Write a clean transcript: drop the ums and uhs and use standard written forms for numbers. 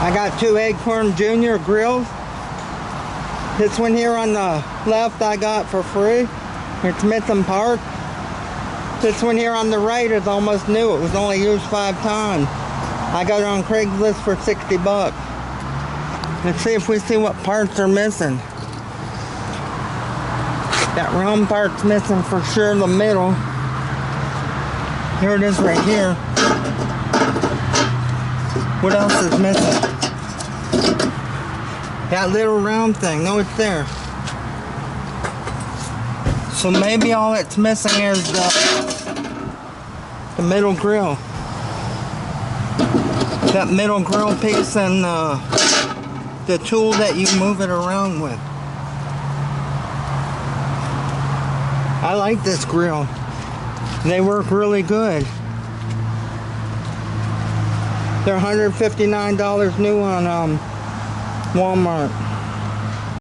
I got 2 Akorn Junior grills. This one here on the left I got for free. It's missing parts. This one here on the right is almost new. It was only used 5 times. I got it on Craigslist for 60 bucks. Let's see if we see what parts are missing. That round part's missing for sure in the middle. Here it is right here. What else is missing? That little round thing. No, it's there. So maybe all it's missing is the middle grill. That middle grill piece and the tool that you move it around with. I like this grill. They work really good. They're $159 new on Walmart.